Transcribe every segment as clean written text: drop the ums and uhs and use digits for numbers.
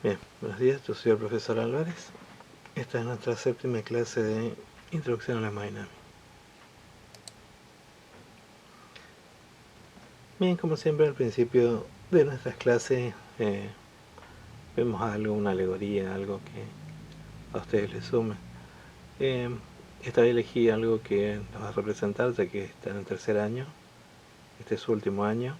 Bien, buenos días, yo soy el profesor Álvarez. Esta es nuestra séptima clase de Introducción a la hemodinamia. Bien, como siempre al principio de nuestras clases vemos algo, una alegoría, algo que a ustedes les sume. Esta vez elegí algo que nos va a representar, ya que está en el tercer año, este es su último año.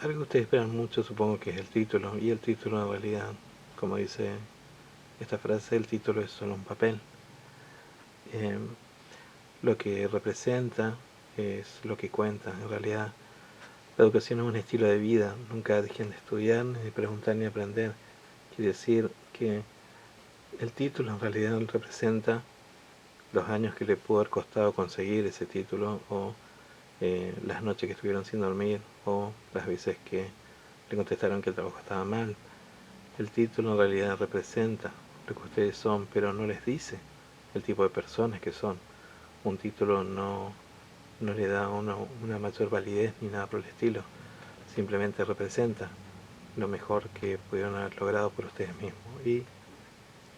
Algo que ustedes esperan mucho, supongo que es el título, y el título en realidad, como dice esta frase, el título es solo un papel. Lo que representa es lo que cuenta. En realidad, la educación es un estilo de vida. Nunca dejen de estudiar, ni de preguntar, ni de aprender. Quiere decir que el título en realidad representa los años que le pudo haber costado conseguir ese título, o las noches que estuvieron sin dormir, o las veces que le contestaron que el trabajo estaba mal. El título en realidad representa lo que ustedes son, pero no les dice el tipo de personas que son. Un título no le da una mayor validez ni nada por el estilo. Simplemente representa lo mejor que pudieron haber logrado por ustedes mismos. Y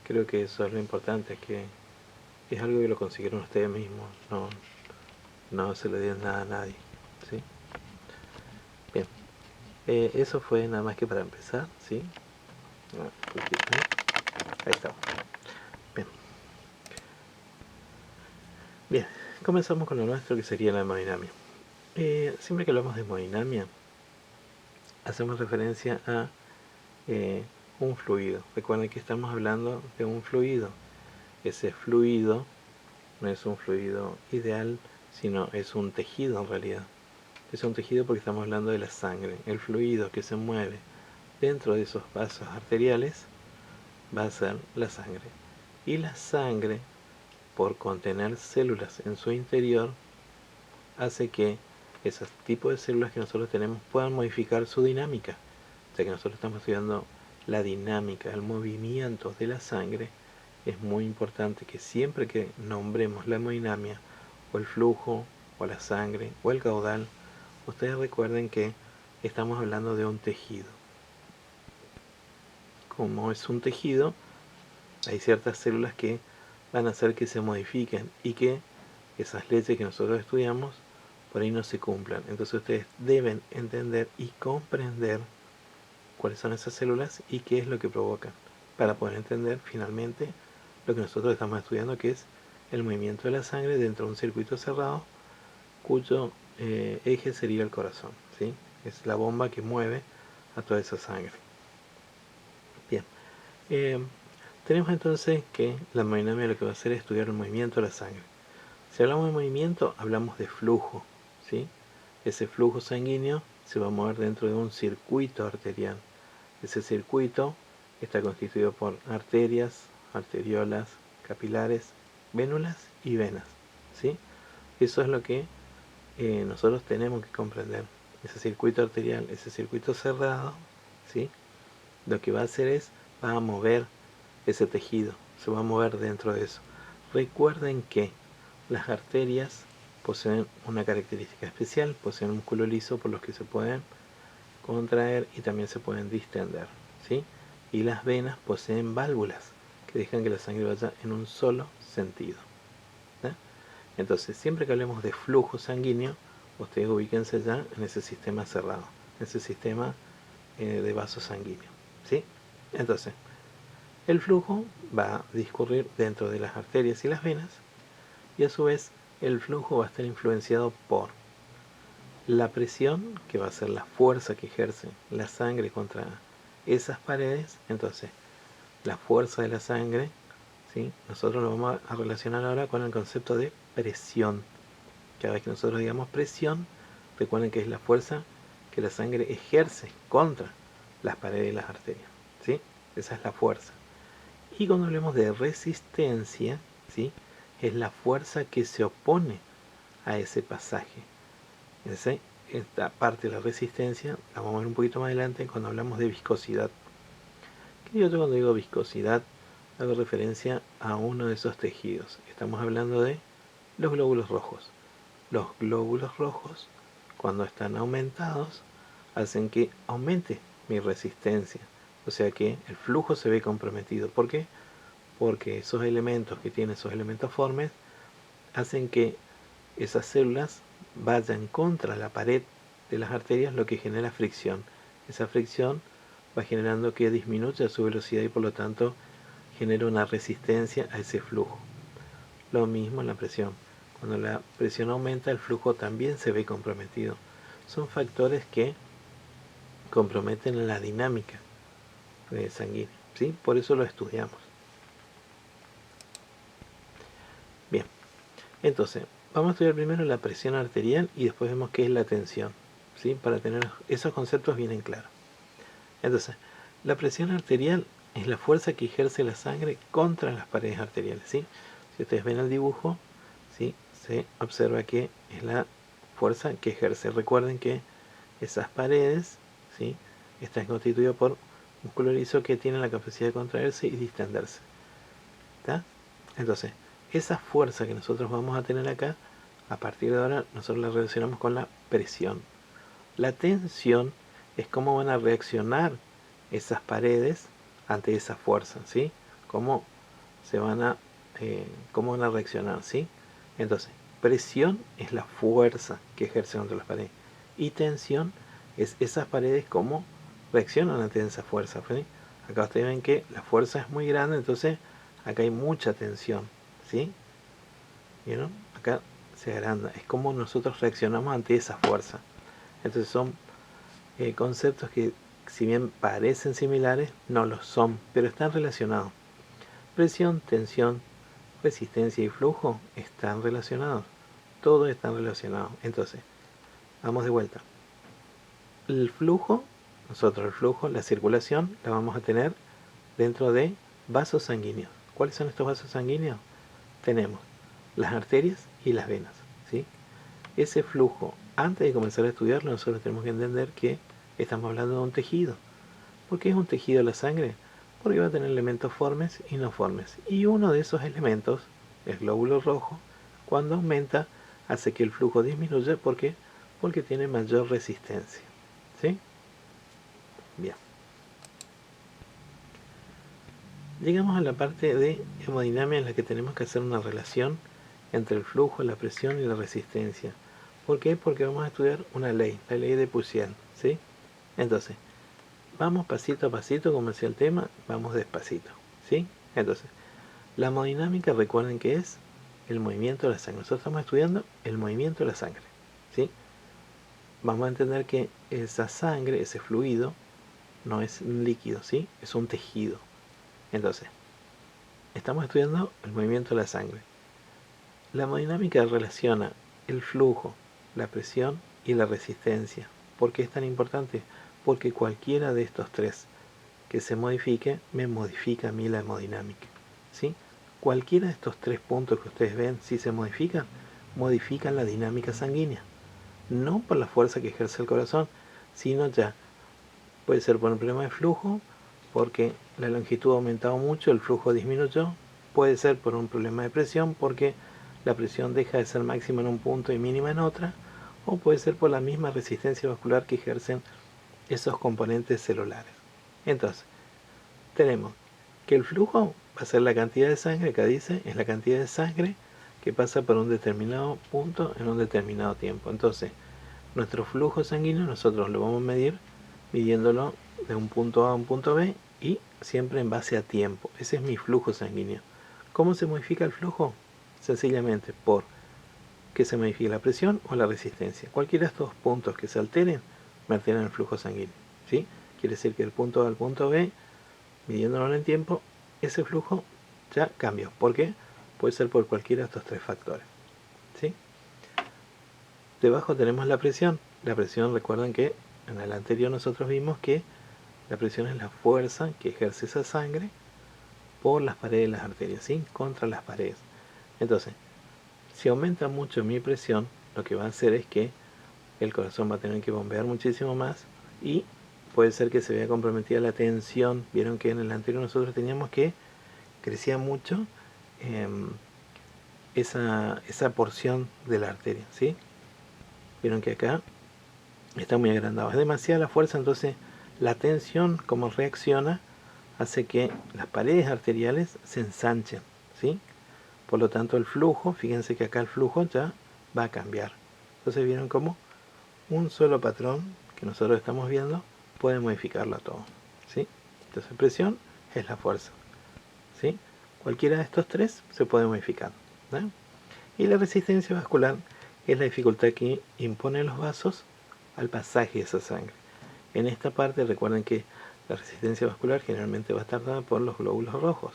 creo que eso es lo importante, que es algo que lo consiguieron ustedes mismos, no se le dieron nada a nadie, ¿sí? Bien, eso fue nada más que para empezar, ¿sí? Ahí estamos. Bien. Bien, comenzamos con lo nuestro, que sería la hemodinamia. Siempre que hablamos de hemodinamia, hacemos referencia a un fluido. Recuerden que estamos hablando de un fluido. Ese fluido no es un fluido ideal, sino es un tejido en realidad. Es un tejido porque estamos hablando de la sangre. El fluido que se mueve dentro de esos vasos arteriales va a ser la sangre. Y la sangre, por contener células en su interior, hace que esos tipos de células que nosotros tenemos puedan modificar su dinámica. O sea que nosotros estamos estudiando la dinámica, el movimiento de la sangre. Es muy importante que siempre que nombremos la hemodinamia, o el flujo, o la sangre, o el caudal, ustedes recuerden que estamos hablando de un tejido. Como es un tejido, hay ciertas células que van a hacer que se modifiquen y que esas leyes que nosotros estudiamos por ahí no se cumplan. Entonces ustedes deben entender y comprender cuáles son esas células y qué es lo que provocan, para poder entender finalmente lo que nosotros estamos estudiando, que es el movimiento de la sangre dentro de un circuito cerrado, cuyo eje sería el corazón, ¿sí? Es la bomba que mueve a toda esa sangre. Bien, tenemos entonces que la hemodinamia lo que va a hacer es estudiar el movimiento de la sangre. Si hablamos de movimiento, hablamos de flujo, ¿sí? Ese flujo sanguíneo se va a mover dentro de un circuito arterial. Ese circuito está constituido por arterias, arteriolas, capilares, vénulas y venas, ¿sí? Eso es lo que nosotros tenemos que comprender. Ese circuito arterial, ese circuito cerrado, ¿sí? Lo que va a hacer es, va a mover ese tejido, se va a mover dentro de eso. Recuerden que las arterias poseen una característica especial, poseen un músculo liso por los que se pueden contraer y también se pueden distender, ¿sí? Y las venas poseen válvulas que dejan que la sangre vaya en un solo sentido, ¿sí? Entonces, siempre que hablemos de flujo sanguíneo, ustedes ubíquense ya en ese sistema cerrado, en ese sistema de vaso sanguíneo, ¿sí? Entonces, el flujo va a discurrir dentro de las arterias y las venas, y a su vez el flujo va a estar influenciado por la presión, que va a ser la fuerza que ejerce la sangre contra esas paredes. Entonces, la fuerza de la sangre, ¿sí? Nosotros lo vamos a relacionar ahora con el concepto de presión. Cada vez que nosotros digamos presión, recuerden que es la fuerza que la sangre ejerce contra las paredes de las arterias, ¿sí? Esa es la fuerza. Y cuando hablemos de resistencia, ¿sí? Es la fuerza que se opone a ese pasaje. Esta parte de la resistencia la vamos a ver un poquito más adelante cuando hablamos de viscosidad. ¿Qué digo yo cuando digo viscosidad? Hago referencia a uno de esos tejidos. Estamos hablando de los glóbulos rojos. Los glóbulos rojos, cuando están aumentados, hacen que aumente mi resistencia. O sea que el flujo se ve comprometido. ¿Por qué? Porque esos elementos que tienen esos elementos formes hacen que esas células vayan contra la pared de las arterias, lo que genera fricción. Esa fricción va generando que disminuya su velocidad y por lo tanto genera una resistencia a ese flujo. Lo mismo en la presión. Cuando la presión aumenta, el flujo también se ve comprometido. Son factores que comprometen la dinámica sanguínea, ¿sí? Por eso lo estudiamos. Bien, entonces, vamos a estudiar primero la presión arterial y después vemos qué es la tensión, ¿sí? Para tener esos conceptos bien en claro. Entonces, la presión arterial es la fuerza que ejerce la sangre contra las paredes arteriales, ¿sí? Si ustedes ven el dibujo, ¿sí? Se observa que es la fuerza que ejerce. Recuerden que esas paredes, ¿sí? Están constituidas por músculo liso que tiene la capacidad de contraerse y distenderse. ¿Está? Entonces, esa fuerza que nosotros vamos a tener acá, a partir de ahora nosotros la relacionamos con la presión. La tensión es cómo van a reaccionar esas paredes ante esa fuerza, ¿sí? Cómo van a reaccionar, ¿sí? Entonces, presión es la fuerza que ejerce contra las paredes y tensión es esas paredes cómo reaccionan ante esa fuerza, ¿sí? Acá ustedes ven que la fuerza es muy grande, entonces acá hay mucha tensión, ¿sí? ¿Vieron? Acá se agranda, es como nosotros reaccionamos ante esa fuerza. Entonces son conceptos que si bien parecen similares, no lo son, pero están relacionados. Presión, tensión, resistencia y flujo están relacionados. Todo está relacionado. Entonces, vamos de vuelta. El flujo, la circulación, la vamos a tener dentro de vasos sanguíneos. ¿Cuáles son estos vasos sanguíneos? Tenemos las arterias y las venas, ¿sí? Ese flujo, antes de comenzar a estudiarlo, nosotros tenemos que entender que estamos hablando de un tejido. ¿Por qué es un tejido la sangre? Porque va a tener elementos formes y no formes. Y uno de esos elementos, el glóbulo rojo, cuando aumenta, hace que el flujo disminuya. ¿Por qué? Porque tiene mayor resistencia. ¿Sí? Bien. Llegamos a la parte de hemodinámica en la que tenemos que hacer una relación entre el flujo, la presión y la resistencia. ¿Por qué? Porque vamos a estudiar una ley, la ley de Puisian, ¿sí? Entonces, vamos pasito a pasito, como decía el tema, vamos despacito, ¿sí? Entonces, la hemodinámica, recuerden que es el movimiento de la sangre. Nosotros estamos estudiando el movimiento de la sangre, ¿sí? Vamos a entender que esa sangre, ese fluido, no es un líquido, ¿sí? Es un tejido. Entonces, estamos estudiando el movimiento de la sangre. La hemodinámica relaciona el flujo, la presión y la resistencia. ¿Por qué es tan importante? Porque cualquiera de estos tres que se modifique, me modifica a mí la hemodinámica, ¿sí? Cualquiera de estos tres puntos que ustedes ven, si se modifican, modifican la dinámica sanguínea. No por la fuerza que ejerce el corazón, sino ya puede ser por un problema de flujo, porque la longitud ha aumentado mucho, el flujo disminuyó. Puede ser por un problema de presión, porque la presión deja de ser máxima en un punto y mínima en otra. O puede ser por la misma resistencia vascular que ejercen esos componentes celulares. Entonces, tenemos que el flujo va a ser la cantidad de sangre, acá dice, es la cantidad de sangre que pasa por un determinado punto en un determinado tiempo. Entonces, nuestro flujo sanguíneo nosotros lo vamos a medir midiéndolo de un punto A a un punto B y siempre en base a tiempo. Ese es mi flujo sanguíneo. ¿Cómo se modifica el flujo? Sencillamente por que se modifique la presión o la resistencia. Cualquiera de estos puntos que se alteren, me alteran el flujo sanguíneo, ¿sí? Quiere decir que el punto A al punto B, midiéndolo en el tiempo, ese flujo ya cambió. ¿Por qué? Puede ser por cualquiera de estos tres factores, ¿sí? Debajo tenemos la presión. La presión, recuerden que en el anterior nosotros vimos que la presión es la fuerza que ejerce esa sangre por las paredes de las arterias, ¿sí? Contra las paredes. Entonces, si aumenta mucho mi presión, lo que va a hacer es que el corazón va a tener que bombear muchísimo más y puede ser que se vea comprometida la tensión. Vieron que en el anterior nosotros teníamos que crecía mucho esa porción de la arteria, ¿sí? Vieron que acá está muy agrandado, es demasiada la fuerza, entonces La tensión, como reacciona, hace que las paredes arteriales se ensanchen, ¿sí? Por lo tanto, el flujo, fíjense que acá el flujo ya va a cambiar. Entonces, ¿vieron cómo un solo patrón que nosotros estamos viendo puede modificarlo todo? ¿Sí? Entonces, presión es la fuerza, ¿sí? Cualquiera de estos tres se puede modificar, ¿no? Y la resistencia vascular es la dificultad que imponen los vasos al pasaje de esa sangre. En esta parte recuerden que la resistencia vascular generalmente va a estar dada por los glóbulos rojos.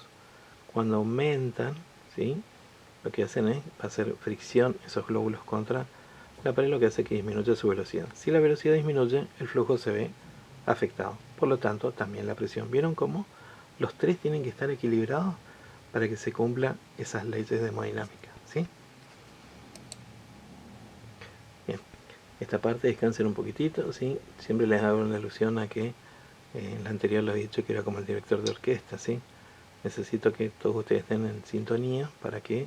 Cuando aumentan, ¿sí?, lo que hacen es hacer fricción esos glóbulos contra la pared, lo que hace que disminuya su velocidad. Si la velocidad disminuye, el flujo se ve afectado. Por lo tanto, también la presión. ¿Vieron cómo los tres tienen que estar equilibrados para que se cumplan esas leyes de hemodinámica? ¿Sí? Bien. Esta parte descansen un poquitito, ¿sí? Siempre les hago una alusión a que en la anterior les he dicho que era como el director de orquesta, ¿sí? Necesito que todos ustedes estén en sintonía para que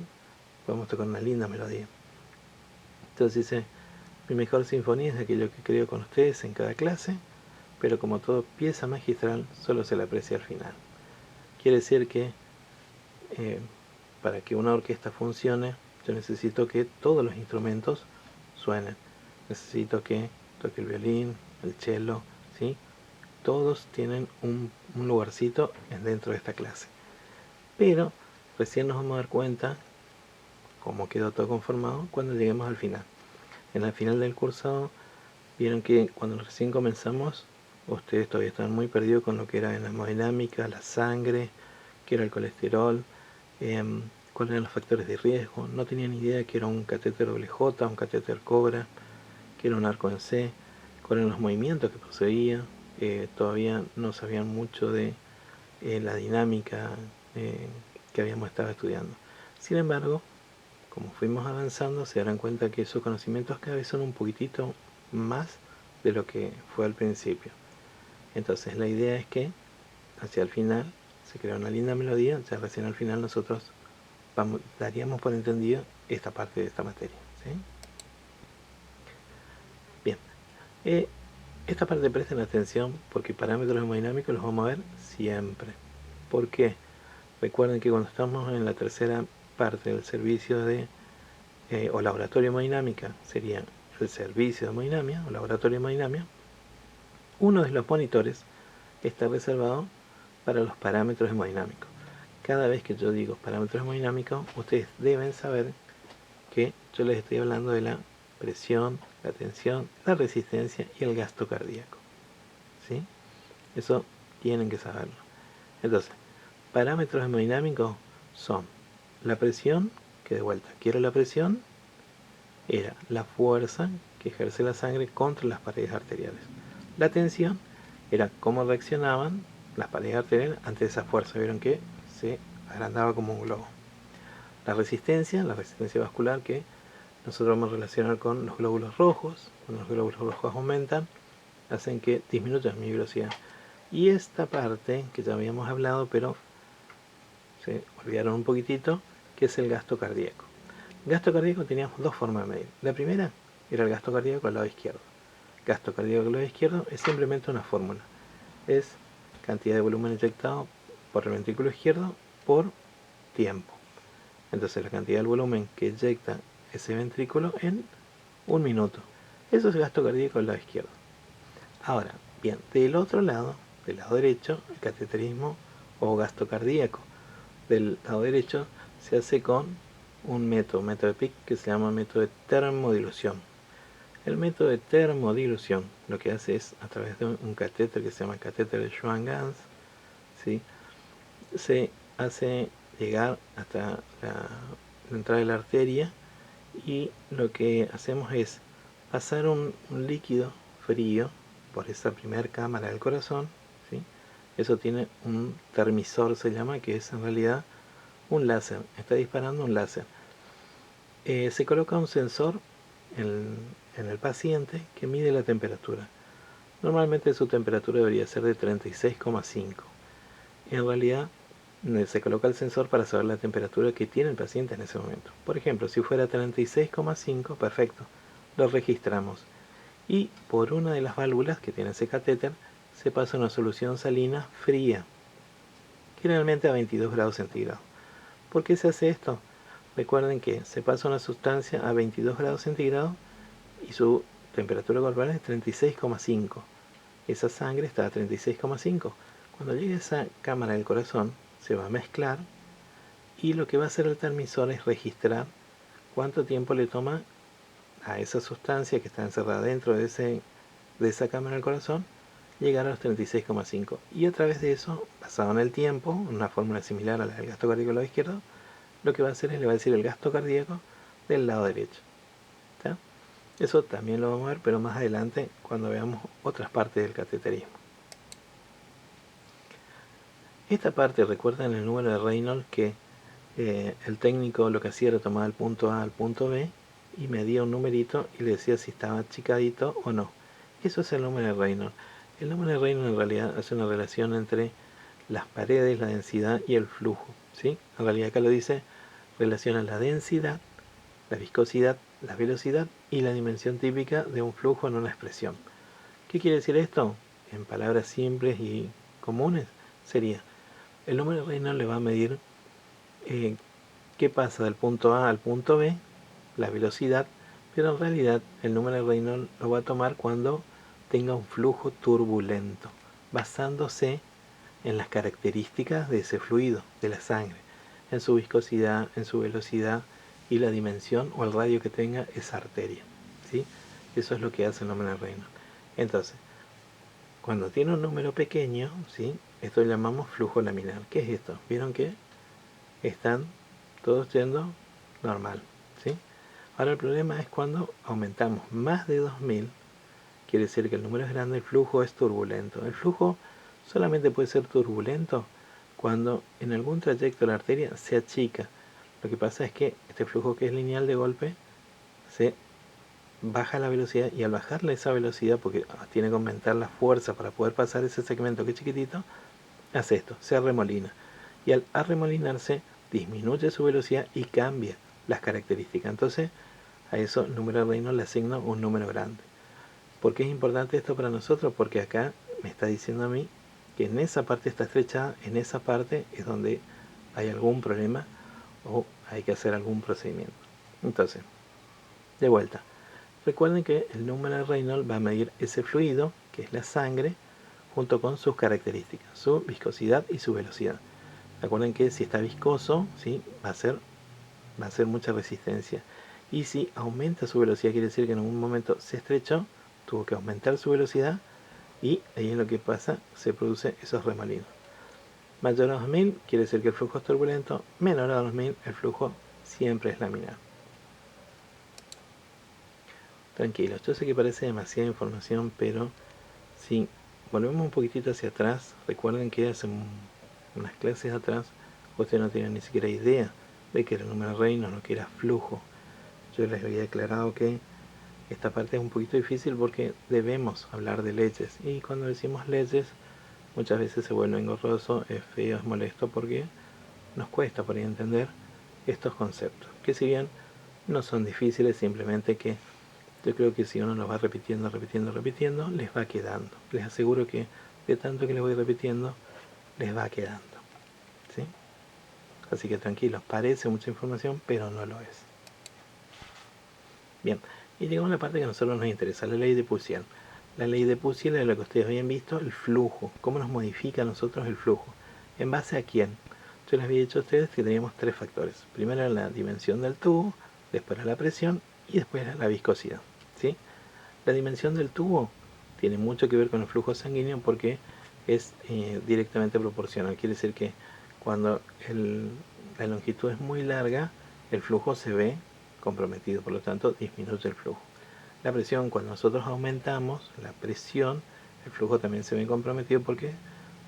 podamos tocar una linda melodía. Entonces dice, mi mejor sinfonía es aquello que creo con ustedes en cada clase, pero como todo pieza magistral, solo se la aprecia al final. Quiere decir que para que una orquesta funcione, yo necesito que todos los instrumentos suenen. Necesito que toque el violín, el cello, ¿sí? Todos tienen un lugarcito dentro de esta clase. Pero recién nos vamos a dar cuenta cómo quedó todo conformado cuando lleguemos al final. En el final del curso vieron que cuando recién comenzamos, ustedes todavía estaban muy perdidos con lo que era la hemodinámica, la sangre, qué era el colesterol, cuáles eran los factores de riesgo. No tenían idea de qué era un catéter WJ, un catéter Cobra, qué era un arco en C, cuáles eran los movimientos que poseía. Todavía no sabían mucho de la dinámica que habíamos estado estudiando. Sin embargo, como fuimos avanzando, se darán cuenta que esos conocimientos cada vez son un poquitito más de lo que fue al principio. Entonces la idea es que hacia el final se crea una linda melodía, ya recién al final nosotros daríamos por entendido esta parte de esta materia, ¿sí? Bien, esta parte presten atención porque parámetros hemodinámicos los vamos a ver siempre. ¿Por qué? Recuerden que cuando estamos en la tercera parte del servicio de o laboratorio de hemodinámica, sería el servicio de hemodinamia o laboratorio de hemodinamia, uno de los monitores está reservado para los parámetros hemodinámicos. Cada vez que yo digo parámetros hemodinámicos, ustedes deben saber que yo les estoy hablando de la presión, la tensión, la resistencia y el gasto cardíaco, ¿sí? Eso tienen que saberlo. Entonces, parámetros hemodinámicos son la presión, que de vuelta, quiero la presión, era la fuerza que ejerce la sangre contra las paredes arteriales. La tensión era cómo reaccionaban las paredes arteriales ante esa fuerza. Vieron que se agrandaba como un globo. La resistencia vascular, que nosotros vamos a relacionar con los glóbulos rojos. Cuando los glóbulos rojos aumentan, hacen que disminuya mi velocidad. Y esta parte que ya habíamos hablado, pero se olvidaron un poquitito, que es el gasto cardíaco. Gasto cardíaco teníamos dos formas de medir. La primera era el gasto cardíaco al lado izquierdo. Gasto cardíaco al lado izquierdo es simplemente una fórmula. Es cantidad de volumen inyectado por el ventrículo izquierdo por tiempo. Entonces la cantidad del volumen que inyecta ese ventrículo en un minuto. Eso es gasto cardíaco al lado izquierdo. Ahora, bien, del otro lado, del lado derecho, el cateterismo o gasto cardíaco del lado derecho se hace con un método de Pick que se llama método de termodilución. El método de termodilución lo que hace es, a través de un catéter que se llama catéter de Schwann-Ganz, ¿sí?, se hace llegar hasta la entrada de la arteria y lo que hacemos es pasar un líquido frío por esa primera cámara del corazón, ¿sí? Eso tiene un termisor, se llama, que es en realidad un láser, está disparando un láser. Se coloca un sensor en el paciente que mide la temperatura. Normalmente su temperatura debería ser de 36,5. En realidad se coloca el sensor para saber la temperatura que tiene el paciente en ese momento. Por ejemplo, si fuera 36,5, perfecto, lo registramos. Y por una de las válvulas que tiene ese catéter se pasa a una solución salina fría, generalmente a 22 grados centígrados. ¿Por qué se hace esto? Recuerden que se pasa una sustancia a 22 grados centígrados y su temperatura corporal es 36,5. Esa sangre está a 36,5. Cuando llegue a esa cámara del corazón, se va a mezclar y lo que va a hacer el transmisor es registrar cuánto tiempo le toma a esa sustancia que está encerrada dentro de esa cámara del corazón llegar a los 36,5. Y a través de eso, basado en el tiempo, una fórmula similar a la del gasto cardíaco del lado izquierdo, lo que va a hacer es le va a decir el gasto cardíaco del lado derecho. ¿Está? Eso también lo vamos a ver, pero más adelante cuando veamos otras partes del cateterismo. Esta parte, recuerdan el número de Reynolds que el técnico lo que hacía era tomar el punto A al punto B y medía un numerito y le decía si estaba achicadito o no. Eso es el número de Reynolds. El número de Reynolds en realidad hace una relación entre las paredes, la densidad y el flujo, ¿sí? En realidad acá lo dice, relaciona la densidad, la viscosidad, la velocidad y la dimensión típica de un flujo en una expresión. ¿Qué quiere decir esto? En palabras simples y comunes sería, el número de Reynolds le va a medir qué pasa del punto A al punto B, la velocidad, pero en realidad el número de Reynolds lo va a tomar cuando tenga un flujo turbulento, basándose en las características de ese fluido, de la sangre, en su viscosidad, en su velocidad y la dimensión o el radio que tenga esa arteria, ¿sí? Eso es lo que hace el número de Reynolds. Entonces, cuando tiene un número pequeño, ¿sí? Esto lo llamamos flujo laminar. ¿Qué es esto? ¿Vieron que están todos yendo normal, ¿sí? Ahora el problema es cuando aumentamos más de 2000, quiere decir que el número es grande, el flujo es turbulento. El flujo solamente puede ser turbulento cuando en algún trayecto de la arteria se achica. Lo que pasa es que este flujo que es lineal de golpe se baja la velocidad y al bajarle esa velocidad, porque tiene que aumentar la fuerza para poder pasar ese segmento que es chiquitito, hace esto, se arremolina. Y al arremolinarse disminuye su velocidad y cambia las características. Entonces a eso el número de Reynolds le asigna un número grande. ¿Por qué es importante esto para nosotros? Porque acá me está diciendo a mí que en esa parte está estrechada, en esa parte es donde hay algún problema o hay que hacer algún procedimiento. Entonces, de vuelta, recuerden que el número de Reynolds va a medir ese fluido, que es la sangre, junto con sus características, su viscosidad y su velocidad. Recuerden que si está viscoso, ¿sí? va a ser mucha resistencia. Y si aumenta su velocidad, quiere decir que en algún momento se estrechó, tuvo que aumentar su velocidad y ahí es lo que pasa, se produce esos remolinos. Mayor a 2000 quiere decir que el flujo es turbulento, menor a 2000 el flujo siempre es laminar. Tranquilos, yo sé que parece demasiada información, pero si volvemos un poquitito hacia atrás, recuerden que hace unas clases atrás ustedes no tienen ni siquiera idea de que era el número de Reynolds, no que era flujo. Yo les había aclarado que esta parte es un poquito difícil porque debemos hablar de leyes y cuando decimos leyes muchas veces se vuelve engorroso, es feo, es molesto porque nos cuesta por ahí entender estos conceptos, que si bien no son difíciles, simplemente que yo creo que si uno los va repitiendo, les va quedando. Les aseguro que de tanto que les voy repitiendo, les va quedando, ¿sí? Así que tranquilos, parece mucha información, pero no lo es. Bien, y llegamos a la parte que a nosotros nos interesa, la ley de Puciel. La ley de Puciel es lo que ustedes habían visto, el flujo. ¿Cómo nos modifica a nosotros el flujo? ¿En base a quién? Yo les había dicho a ustedes que teníamos tres factores. Primero era la dimensión del tubo, después era la presión y después era la viscosidad, ¿sí? La dimensión del tubo tiene mucho que ver con el flujo sanguíneo porque es directamente proporcional. Quiere decir que cuando la longitud es muy larga, el flujo se ve comprometido, por lo tanto disminuye el flujo. La presión, cuando nosotros aumentamos la presión, el flujo también se ve comprometido porque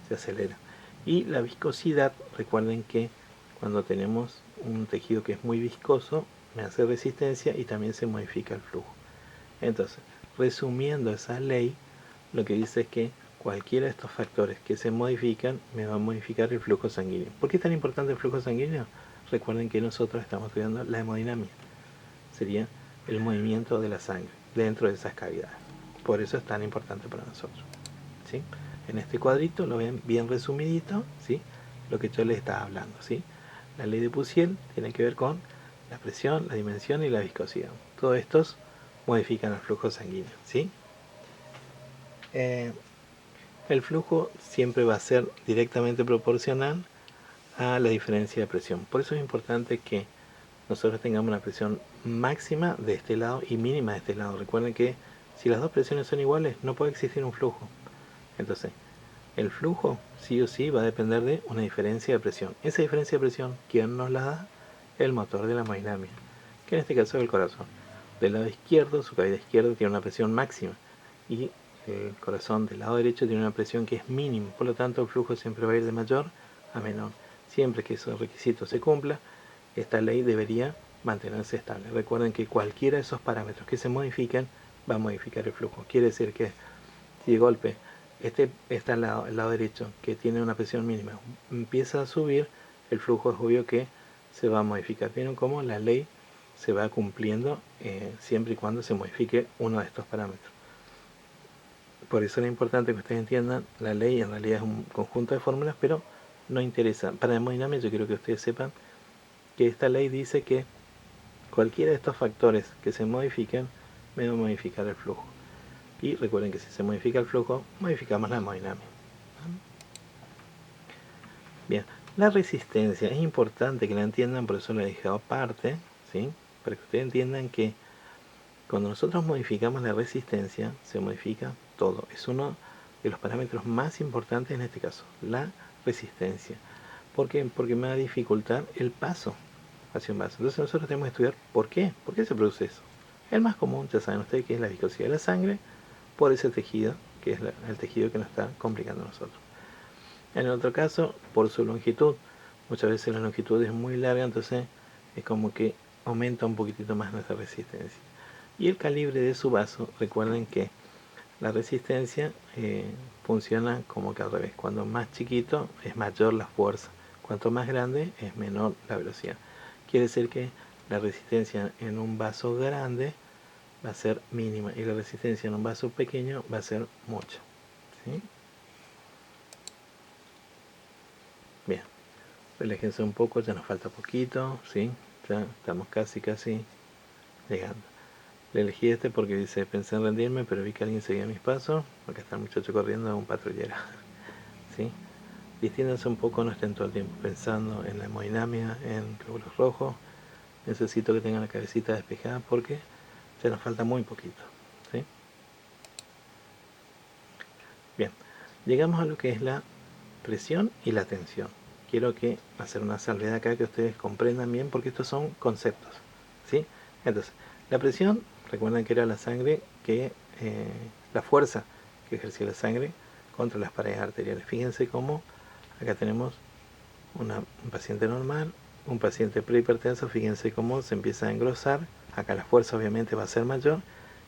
se acelera. Y la viscosidad, recuerden que cuando tenemos un tejido que es muy viscoso, me hace resistencia y también se modifica el flujo. Entonces, resumiendo esa ley, lo que dice es que cualquiera de estos factores que se modifican me va a modificar el flujo sanguíneo. ¿Por qué es tan importante el flujo sanguíneo? Recuerden que nosotros estamos estudiando la hemodinamia. Sería el movimiento de la sangre dentro de esas cavidades. Por eso es tan importante para nosotros, ¿sí? en este cuadrito lo ven bien resumidito, ¿sí? Lo que yo les estaba hablando, ¿sí? La ley de Puciel tiene que ver con la presión, la dimensión y la viscosidad. Todos estos modifican el flujo sanguíneo, ¿sí? El flujo siempre va a ser directamente proporcional a la diferencia de presión. Por eso es importante que nosotros tengamos una presión máxima de este lado y mínima de este lado. Recuerden que si las dos presiones son iguales, no puede existir un flujo. Entonces, el flujo sí o sí va a depender de una diferencia de presión. Esa diferencia de presión, ¿quién nos la da? El motor de la hemodinámica, que en este caso es el corazón. Del lado izquierdo, su cavidad izquierda tiene una presión máxima y el corazón del lado derecho tiene una presión que es mínima. Por lo tanto, el flujo siempre va a ir de mayor a menor. Siempre que esos requisitos se cumplan, esta ley debería mantenerse estable. Recuerden que cualquiera de esos parámetros que se modifiquen va a modificar el flujo. Quiere decir que si de golpe este está al lado derecho, que tiene una presión mínima, empieza a subir, el flujo es obvio que se va a modificar. ¿Vieron cómo la ley se va cumpliendo siempre y cuando se modifique uno de estos parámetros? Por eso es importante que ustedes entiendan, la ley en realidad es un conjunto de fórmulas, pero no interesa. Para la hemodinámica yo quiero que ustedes sepan que esta ley dice que cualquiera de estos factores que se modifiquen me va a modificar el flujo. Y recuerden que si se modifica el flujo, modificamos la hemodinámica. Bien, la resistencia es importante que la entiendan, por eso la he dejado aparte, ¿sí? Para que ustedes entiendan que cuando nosotros modificamos la resistencia, se modifica todo. Es uno de los parámetros más importantes en este caso, la resistencia. ¿Por qué? Porque me va a dificultar el paso hacia un vaso. Entonces nosotros tenemos que estudiar por qué se produce eso. El más común, ya saben ustedes, que es la viscosidad de la sangre por ese tejido, que es el tejido que nos está complicando a nosotros. En el otro caso, por su longitud. Muchas veces la longitud es muy larga, entonces es como que aumenta un poquitito más nuestra resistencia. Y el calibre de su vaso, recuerden que la resistencia funciona como que al revés. Cuanto más chiquito es mayor la fuerza, cuanto más grande es menor la velocidad. Quiere decir que la resistencia en un vaso grande va a ser mínima y la resistencia en un vaso pequeño va a ser mucho, ¿sí? Bien, relájense un poco, ya nos falta poquito, ¿sí? Ya estamos casi llegando. Le elegí este porque dice, pensé en rendirme, pero vi que alguien seguía mis pasos, porque está el muchacho corriendo a un patrullero, ¿sí? Distiéndanse un poco, no estén todo el tiempo pensando en la hemodinámica, en glóbulos rojos. Necesito que tengan la cabecita despejada porque ya nos falta muy poquito, ¿sí? Bien, llegamos a lo que es la presión y la tensión. Quiero que hacer una salvedad acá que ustedes comprendan bien porque estos son conceptos, ¿sí? Entonces, la presión, recuerden que era la sangre que, la fuerza que ejercía la sangre contra las paredes arteriales. Fíjense cómo acá tenemos un paciente normal, un paciente prehipertenso, fíjense cómo se empieza a engrosar, acá la fuerza obviamente va a ser mayor,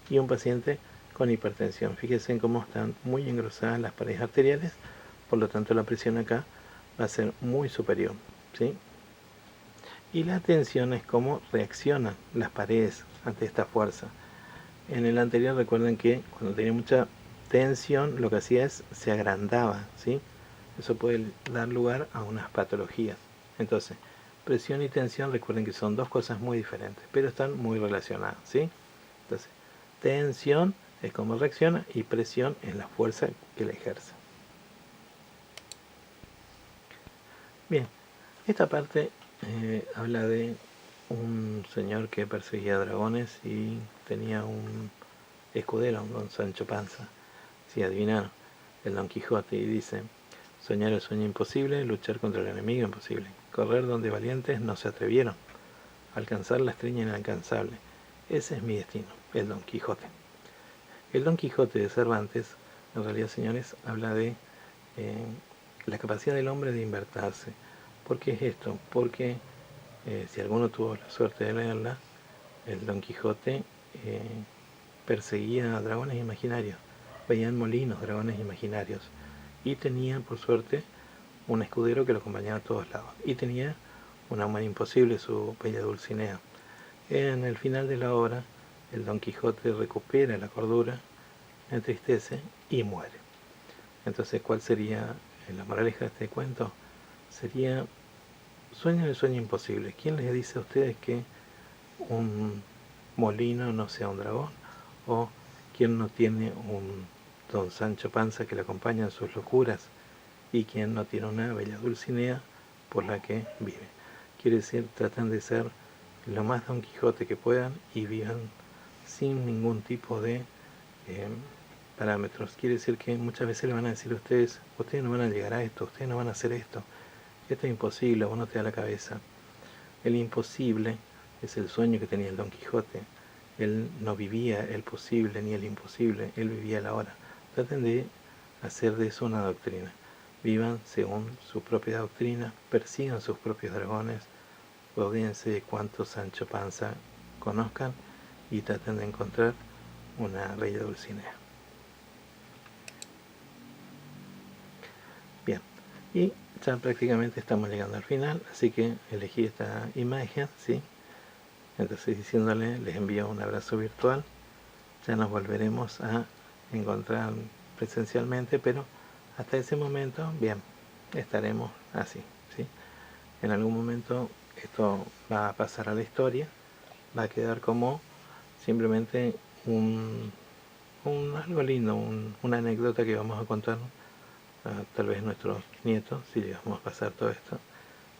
y un paciente con hipertensión. Fíjense cómo están muy engrosadas las paredes arteriales, por lo tanto la presión acá va a ser muy superior, ¿sí? Y la tensión es cómo reaccionan las paredes ante esta fuerza. En el anterior recuerden que cuando tenía mucha tensión lo que hacía es se agrandaba, ¿sí? Eso puede dar lugar a unas patologías. Entonces, presión y tensión recuerden que son dos cosas muy diferentes, pero están muy relacionadas, ¿sí? Entonces, tensión es cómo reacciona y presión es la fuerza que le ejerce. Bien, esta parte habla de un señor que perseguía dragones y tenía un escudero, un don Sancho Panza. Si adivinaron, el Don Quijote, y dice: soñar el sueño imposible, luchar contra el enemigo imposible, correr donde valientes no se atrevieron, alcanzar la estrella inalcanzable. Ese es mi destino, el Don Quijote. El Don Quijote de Cervantes, en realidad, señores, habla de la capacidad del hombre de invertirse. ¿Por qué es esto? Porque si alguno tuvo la suerte de leerla, el Don Quijote perseguía a dragones imaginarios, veían molinos, dragones imaginarios, y tenía, por suerte, un escudero que lo acompañaba a todos lados, y tenía una mujer imposible, su bella Dulcinea. En el final de la obra, el Don Quijote recupera la cordura, entristece y muere. Entonces, ¿cuál sería la moraleja de este cuento? Sería, sueñen el sueño imposible. ¿Quién les dice a ustedes que un molino no sea un dragón? ¿O quién no tiene un don Sancho Panza que le acompaña en sus locuras? ¿Y quién no tiene una bella Dulcinea por la que vive? Quiere decir, traten de ser lo más Don Quijote que puedan y vivan sin ningún tipo de parámetros. Quiere decir que muchas veces le van a decir a ustedes no van a llegar a esto, ustedes no van a hacer esto es imposible, vos no te da la cabeza. El imposible es el sueño que tenía el Don Quijote. Él no vivía el posible ni el imposible, él vivía la hora. Traten de hacer de eso una doctrina. Vivan según su propia doctrina, persigan sus propios dragones, olvídense de cuántos Sancho Panza conozcan y traten de encontrar una bella Dulcinea. Bien, y ya prácticamente estamos llegando al final, así que elegí esta imagen, ¿sí? Entonces diciéndole, les envío un abrazo virtual. Ya nos volveremos a encontrar presencialmente, pero hasta ese momento, bien, estaremos así, ¿sí? En algún momento esto va a pasar a la historia, va a quedar como simplemente algo lindo, una anécdota que vamos a contar a tal vez nuestros nietos, si llegamos a pasar todo esto,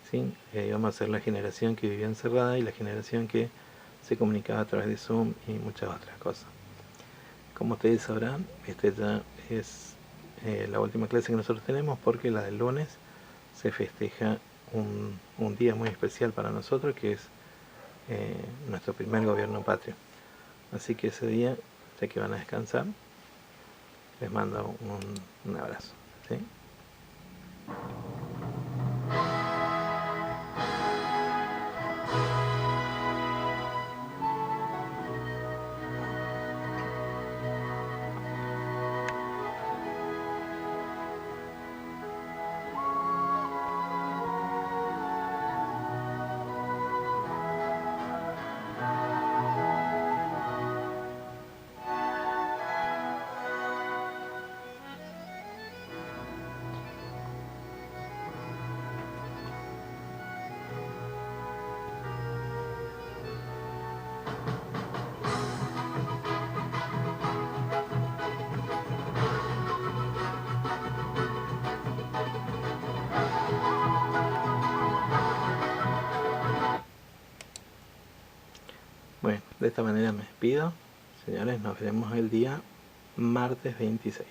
¿sí? Vamos a ser la generación que vivía encerrada y la generación que se comunicaba a través de Zoom y muchas otras cosas. Como ustedes sabrán, esta ya es la última clase que nosotros tenemos, porque la del lunes se festeja un día muy especial para nosotros, que es nuestro primer gobierno patrio. Así que ese día, ya que van a descansar, les mando un abrazo, ¿sí? Bueno, de esta manera me despido. Señores, nos veremos el día martes 26.